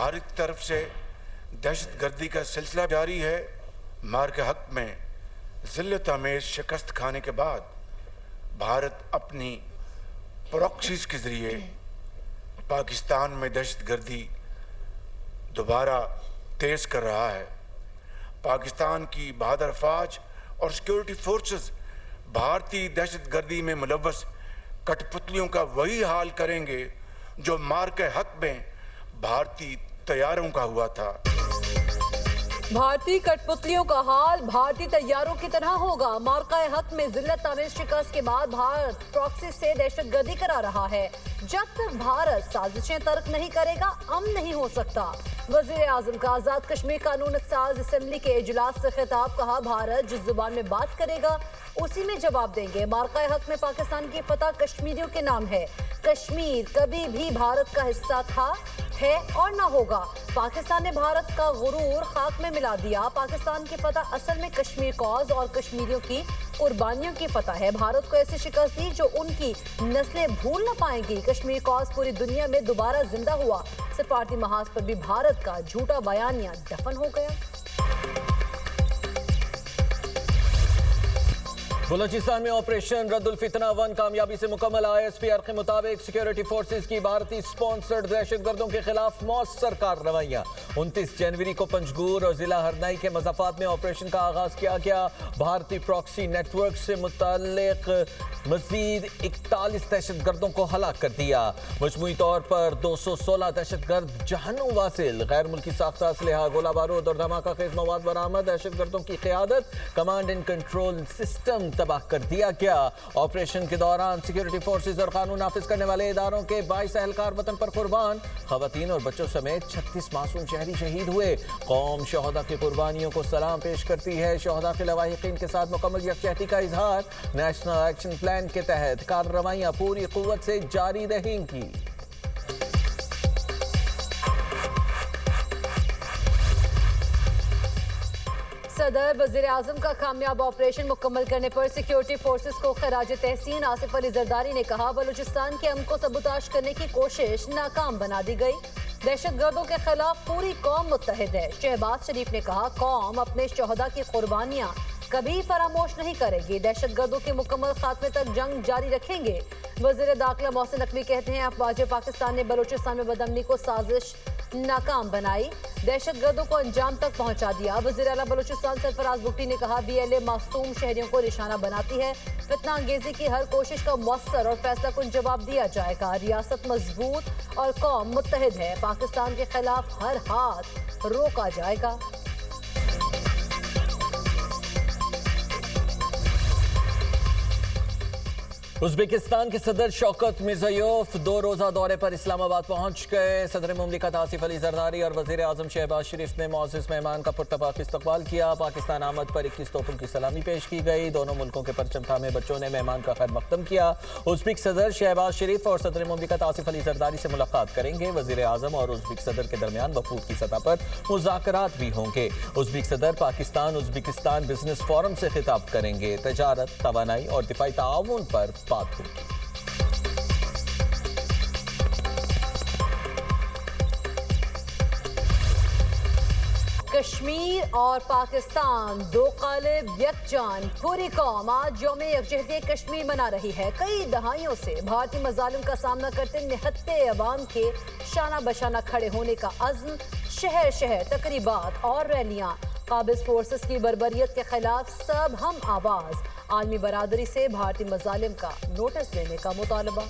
भारत की तरफ से दहशत गर्दी का सिलसिला जारी है। मार के हक में जिल्लत आमेज शिकस्त खाने के बाद भारत अपनी प्रॉक्सीज के जरिए पाकिस्तान में दहशत गर्दी दोबारा तेज कर रहा है। पाकिस्तान की बहादुर फौज और सिक्योरिटी फोर्सेस भारतीय दहशत गर्दी में मुलव्वस कठपुतलियों का वही हाल करेंगे जो मार के हक में भारतीय तैयारों का हुआ था। भारतीय कठपुतलियों का हाल भारतीय तैयारों की तरह होगा। मार्का हक में जिल्लत आमेज शिकस्त के बाद भारत प्रॉक्सी से दहशतगर्दी करा रहा है। जब तक भारत साजिशें तर्क नहीं करेगा, अमन नहीं हो सकता। वजीर आजम का आजाद कश्मीर कानून साज असेंबली के इजलास से खिताब, कहा भारत जिस जुबान में बात करेगा उसी में जवाब देंगे। मार्का हक में पाकिस्तान की फतह कश्मीरियों के नाम है। कश्मीर कभी भी भारत का हिस्सा था, है और ना होगा। पाकिस्तान ने भारत का गुरूर खाक में मिला दिया। पाकिस्तान की फतह असल में कश्मीर कॉज और कश्मीरियों की कुर्बानियों की फतह है। भारत को ऐसी शिकस्त दी जो उनकी नस्लें भूल न पाएंगी। कश्मीर कॉज पूरी दुनिया में दोबारा जिंदा हुआ। सिफारती महाज पर भी भारत का झूठा बयानिया दफन हो गया। बलूचिस्तान में ऑपरेशन रद्दुल फितना 1 कामयाबी से मुकम्मल। ISPR के मुताबिक सिक्योरिटी फोर्सेज की भारतीय स्पॉन्सर्ड दहशतगर्दों के खिलाफ मौसर कार्रवाइयां। 29 जनवरी को पंजगूर और जिला हरनाई के मज़ाफात में ऑपरेशन का आगाज किया गया। भारतीय प्रॉक्सी नेटवर्क से मुताल्लिक मजीद 41 दहशतगर्दों को हलाक कर दिया। मजमूई तौर पर 216 दहशतगर्द जहन्नुम वासिल। गैर मुल्की साख्ता असलहा, गोला बारूद और धमाका खेज मवाद बरामद। दहशतगर्दों की क़यादत कमांड एंड कंट्रोल सिस्टम तबाह कर दिया गया। ऑपरेशन के दौरान सिक्योरिटी फोर्सेज और कानून नाफिज करने वाले इदारों के 22 एहलकार वतन पर कुर्बान। खवातीन और बच्चों समेत 36 मासूम शहरी शहीद हुए। कौम शोहदा की कुर्बानियों को सलाम पेश करती है। शोहदा के लवाहिकीन के साथ मुकम्मल यकजहती का इजहार। नेशनल एक्शन प्लान के तहत कार्रवाइयां पूरी कुव्वत से जारी रहेंगी। सदर वजीर आजम का कामयाब ऑपरेशन मुकम्मल करने पर सिक्योरिटी फोर्सेस को खराज तहसीन। आसिफ अली जरदारी ने कहा, बलूचिस्तान के अमन को सबूताश करने की कोशिश नाकाम बना दी गई। दहशतगर्दों के खिलाफ पूरी कौम मुत्तहिद है। शहबाज शरीफ ने कहा, कौम अपने शोहदा की कुर्बानियां कभी फरामोश नहीं करेगी। दहशतगर्दों के मुकम्मल खात्मे तक जंग जारी रखेंगे। वजीर दाखिला मोहसिन नकवी कहते हैं, अफवाज पाकिस्तान ने बलूचिस्तान में बदअमनी को साजिश नाकाम बनाई, दहशतगर्दों को अंजाम तक पहुंचा दिया। वज़ीर आला बलूचिस्तान सरफराज भुट्टी ने कहा, BLA मासूम शहरियों को निशाना बनाती है। फितना अंगेजी की हर कोशिश का मौसर और फैसला कुन जवाब दिया जाएगा। रियासत मजबूत और कौम मुत्तहिद है। पाकिस्तान के खिलाफ हर हाथ रोका जाएगा। उज़्बेकिस्तान के सदर शौकत मिर्ज़ायोफ 2 रोज़ा दौरे पर इस्लामाबाद पहुंच गए। सदर मुमलिकत आसिफ अली जरदारी और वज़ीर आज़म शहबाज शरीफ ने मुअज़्ज़ज़ मेहमान का पुरतपाक इस्तकबाल किया। पाकिस्तान आमद पर 21 तोपों की सलामी पेश की गई। दोनों मुल्कों के परचम थामे बच्चों ने मेहमान का खैर मकदम किया। उज़्बेक सदर शहबाज शरीफ और सदर मुमलिकत आसिफ अली जरदारी से मुलाकात करेंगे। वज़ीर आज़म और उज़्बेक सदर के दरमियान वफूद की सतह पर मुज़ाकरात भी होंगे। उज़्बेक सदर पाकिस्तान उज़्बेकिस्तान बिजनेस फोरम से खिताब करेंगे। तजारत, तवानाई और दिफाई ताउन पर बात होगी। कश्मीर और पाकिस्तान दो कालिब यकजान। पूरी कौम आज यौम यकजहती कश्मीर मना रही है। कई दहाइयों से भारतीय मजालिम का सामना करते निहत्ते अवाम के शाना बशाना खड़े होने का अज़्म। शहर शहर तकरीबात और रैलियां। काबिज फोर्सेस की बर्बरियत के खिलाफ सब हम आवाज। आलमी बरादरी से भारतीय मजालिम का नोटिस लेने का मुतालबा।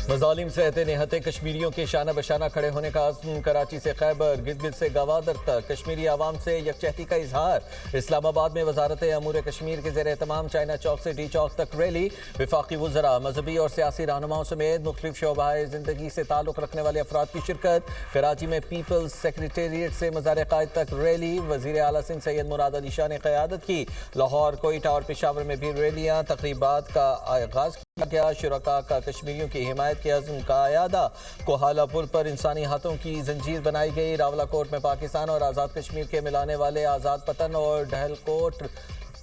मज़ालिम से एहते निहत्ते कश्मीरियों के शाना बशाना खड़े होने का अज़्म। कराची से खैबर, गिलगित से गवादर तक कश्मीरी आवाम से यकजहती का इजहार। इस्लामाबाद में वजारत अमूर कश्मीर के ज़ेर एहतमाम चाइना चौक से डी चौक तक रैली। वफाकी वज़रा, मजहबी और सियासी रहनुमाओं समेत मुख्तलिफ शोबाए ज़िंदगी से ताल्लुक़ रखने वाले अफराद की शिरकत। कराची में पीपल्स सेक्रेटेरिएट से मज़ार क़ायद तक रैली। वज़ीर आला सिंध सैयद मुराद अली शाह ने क़यादत की। लाहौर, कोयटा और पेशावर में भी रैलियाँ। तक़रीबात का आगाज़ किया गया। शुरका का कश्मीरियों की हिमायत के अज़्म का अयादा। कोहाला पुल पर इंसानी हाथों की जंजीर बनाई गई। रावला कोट में पाकिस्तान और आज़ाद कश्मीर के मिलाने वाले आज़ाद पतन और डहलकोट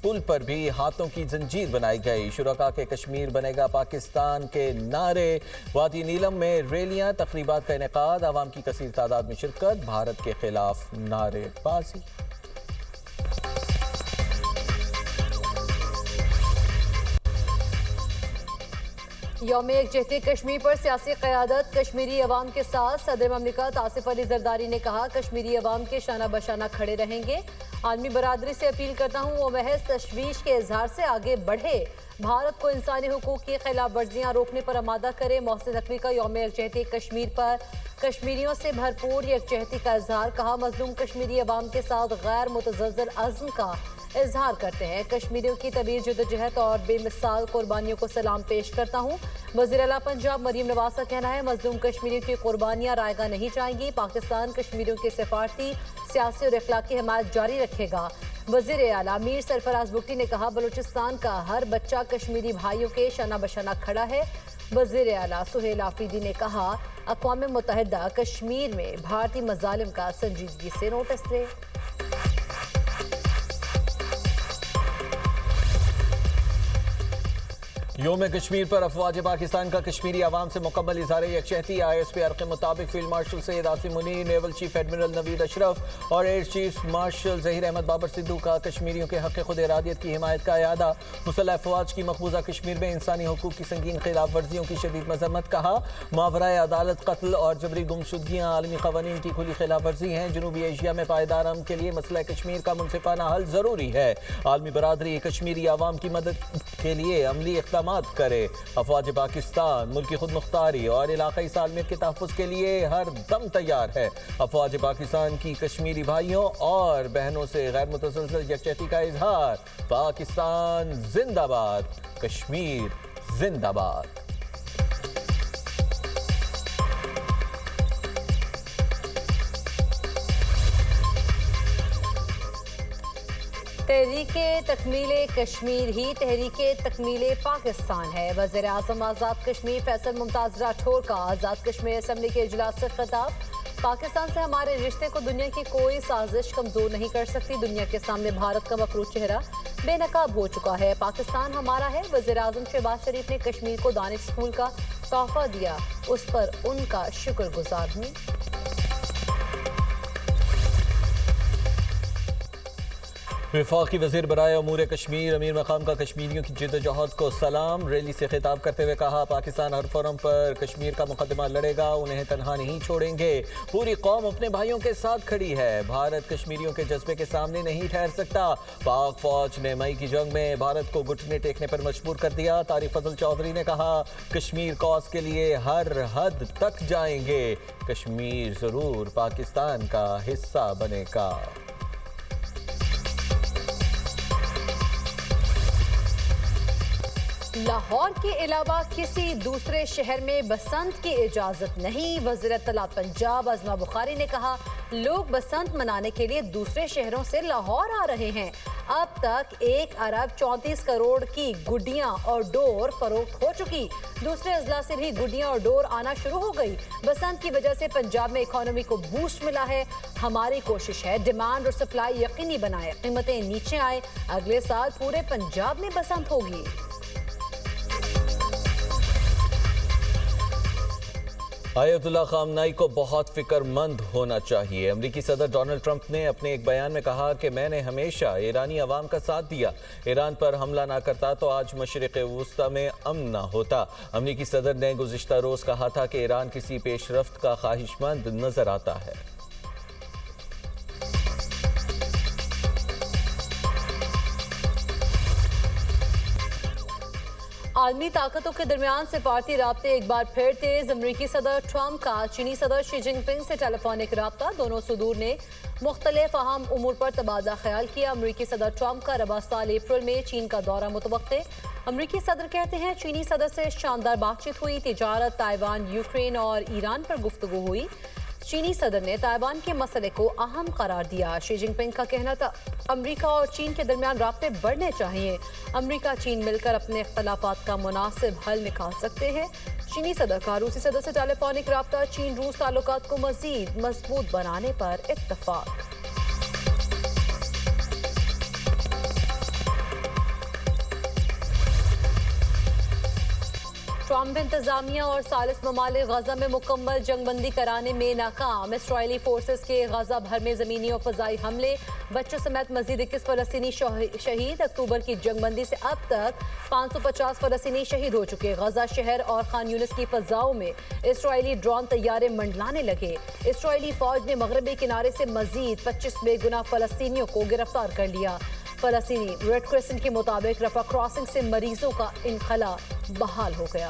पुल पर भी हाथों की जंजीर बनाई गई। शुरका के कश्मीर बनेगा पाकिस्तान के नारे, वादी नीलम में रैलियां, तकरीबात का इनेकाद, आवाम की कसीर तादाद में शिरकत, भारत के खिलाफ नारेबाजी। यौम यकजहती कश्मीर पर सियासी क़यादत कश्मीरी अवाम के साथ। सदर ममलिकत आसिफ अली जरदारी ने कहा, कश्मीरी अवाम के शाना बशाना खड़े रहेंगे। आलमी बरादरी से अपील करता हूँ वो महज तशवीश के इजहार से आगे बढ़े, भारत को इंसानी हुकूक की खिलाफ वर्जियाँ रोकने पर आमादा करे। मोहसिन नकवी का यौम यकजहती कश्मीर पर कश्मीरियों से भरपूर यकजहती का इजहार। कहा, मजलूम कश्मीरी अवाम के साथ गैर मुतज़लज़ल अज़्म का इजहार करते हैं। कश्मीरियों की तवील जदोजहद और बेमिसाल कुर्बानियों को सलाम पेश करता हूँ। वज़ीर आला पंजाब मरीम नवाज का कहना है, मजलूम कश्मीरियों की कुर्बानियाँ रायगा नहीं जाएंगी। पाकिस्तान कश्मीरियों के सिफारती, सियासी और अखलाकी हिमायत जारी रखेगा। वज़ीर आला मीर सरफराज बुगटी ने कहा, बलूचिस्तान का हर बच्चा कश्मीरी भाइयों के शाना बशाना खड़ा है। वज़ीर आला सुहेल आफरीदी ने कहा, अक़वाम मुत्तहिदा कश्मीर में भारतीय मज़ालिम का संजीदगी से नोटिस ले। यौम कश्मीर पर अफवाज पाकिस्तान का कश्मीरी अवाम से मुकम्मल इज़हार यकजहती। ISPR के मुताबिक field marshal Syed Asim Munir, naval chief admiral Naveed Ashraf और air chief marshal Zaheer Ahmed Babar Sidhu का कश्मीरियों के हक़ खुद इरादियत की हिमायत का इरादा। मुसल्लह अफवाज की मकबूजा कश्मीर में इंसानी हुकूक की संगीन खिलाफ वर्जियों की शदीद मज़म्मत। कहा, मावराए अदालत कत्ल और जबरी गुमशुदगियाँ आलमी क़वानीन की खुली खिलाफ वर्जी हैं। जनूबी एशिया में पायदार अमन के लिए मसला कश्मीर का मुनसिफाना हल ज़रूरी है। आलमी बरादरी कश्मीरी अवाम की मदद के लिए अमली इक़दाम करे। अफवाज पाकिस्तान मुल्की खुद मुख्तारी और इलाकाई सालमियत के तहफ़्फ़ुज़ के लिए हर दम तैयार है। अफवाज पाकिस्तान की कश्मीरी भाइयों और बहनों से गैर मुतसलसल यकजहती का इजहार। पाकिस्तान जिंदाबाद, कश्मीर जिंदाबाद। तहरीके तकमीले कश्मीर ही तहरीके तकमीले पाकिस्तान है। वज़ीर आज़म आज़ाद कश्मीर फैसल मुमताज़ राठौर का आज़ाद कश्मीर असम्बली के इजलास से खिताब। पाकिस्तान से हमारे रिश्ते को दुनिया की कोई साजिश कमज़ोर नहीं कर सकती। दुनिया के सामने भारत का मकरूज चेहरा बेनकाब हो चुका है। पाकिस्तान हमारा है। वज़ीर आज़म शहबाज शरीफ ने कश्मीर को दानिश स्कूल का तोहफा दिया, उस पर उनका शुक्रगुजार हूँ। वफाकी वज़ीर बराए अमूर कश्मीर अमीर मकाम का कश्मीरियों की जिद्दोजहद को सलाम। रैली से खिताब करते हुए कहा, पाकिस्तान हर फोरम पर कश्मीर का मुकदमा लड़ेगा, उन्हें तनहा नहीं छोड़ेंगे। पूरी कौम अपने भाइयों के साथ खड़ी है। भारत कश्मीरियों के जज्बे के सामने नहीं ठहर सकता। पाक फौज ने मई की जंग में भारत को घुटने टेकने पर मजबूर कर दिया। तारिक फजल चौधरी ने कहा, कश्मीर कॉज के लिए हर हद तक जाएंगे। कश्मीर जरूर पाकिस्तान का हिस्सा बनेगा। लाहौर के अलावा किसी दूसरे शहर में बसंत की इजाजत नहीं। वज़ीर इत्तलात पंजाब अज़मा बुखारी ने कहा, लोग बसंत मनाने के लिए दूसरे शहरों से लाहौर आ रहे हैं। अब तक 1 अरब 34 करोड़ की गुड्डियां और डोर फरोख्त हो चुकी। दूसरे अजला से भी गुड्डियां और डोर आना शुरू हो गई। बसंत की वजह से पंजाब में इकोनॉमी को बूस्ट मिला है। हमारी कोशिश है डिमांड और सप्लाई यकीनी बनाए, कीमतें नीचे आए। अगले साल पूरे पंजाब में बसंत होगी। आयतुल्लाह ख़ामनाई को बहुत फिक्रमंद होना चाहिए। अमरीकी सदर डोनाल्ड ट्रंप ने अपने एक बयान में कहा कि मैंने हमेशा ईरानी अवाम का साथ दिया। ईरान पर हमला ना करता तो आज मशरिक़ वुस्ता में अमन ना होता। अमरीकी सदर ने गुज़िश्ता रोज़ कहा था कि ईरान किसी पेशरफ्त का ख्वाहिशमंद नजर आता है। आलमी ताकतों के दरमियान सिफारती राब्ते एक बार फिर तेज। अमरीकी सदर ट्रंप का चीनी सदर शी जिनपिंग से टेलीफोनिक राब्ता। दोनों सदूर ने मुख्तलिफ अहम उमूर पर तबादला ख्याल किया। अमरीकी सदर ट्रंप का रबा साल अप्रैल में चीन का दौरा मुतवक्के। अमरीकी सदर कहते हैं, चीनी सदर से शानदार बातचीत हुई। तिजारत, ताइवान, यूक्रेन और ईरान पर गुफ्तगू हुई। चीनी सदर ने ताइवान के मसले को अहम करार दिया। शी जिनपिंग का कहना था, अमरीका और चीन के दरमियान राब्ते बढ़ने चाहिए। अमरीका चीन मिलकर अपने इख्तलाफात का मुनासिब हल निकाल सकते हैं। चीनी सदर का रूसी सदर से टेलीफोनिक राब्ता। चीन रूस ताल्लुकात को मजीद मजबूत बनाने पर इत्तफाक। ट्रम्प इंतजामिया और सालिस ममालिक गजा में मुकम्मल जंग बंदी कराने में नाकाम। इसराइली फोर्सेस के गजा भर में जमीनी और फजाई हमले, बच्चों समेत मजीद 21 फलस्तीनी शहीद। अक्टूबर की जंग बंदी से अब तक 550 फलस्तीनी शहीद हो चुके। गजा शहर और खान यूनिस की फजाओं में इसराइली ड्रोन तैयारे मंडलाने लगे। इसराइली फौज ने मगरबी किनारे से मजीद 25 बेगुनाह फलस्तीनियों को गिरफ्तार कर लिया। फलस्तीनी रेड क्रिसेंट के मुताबिक रफा क्रॉसिंग से मरीजों का इनखला बहाल हो गया।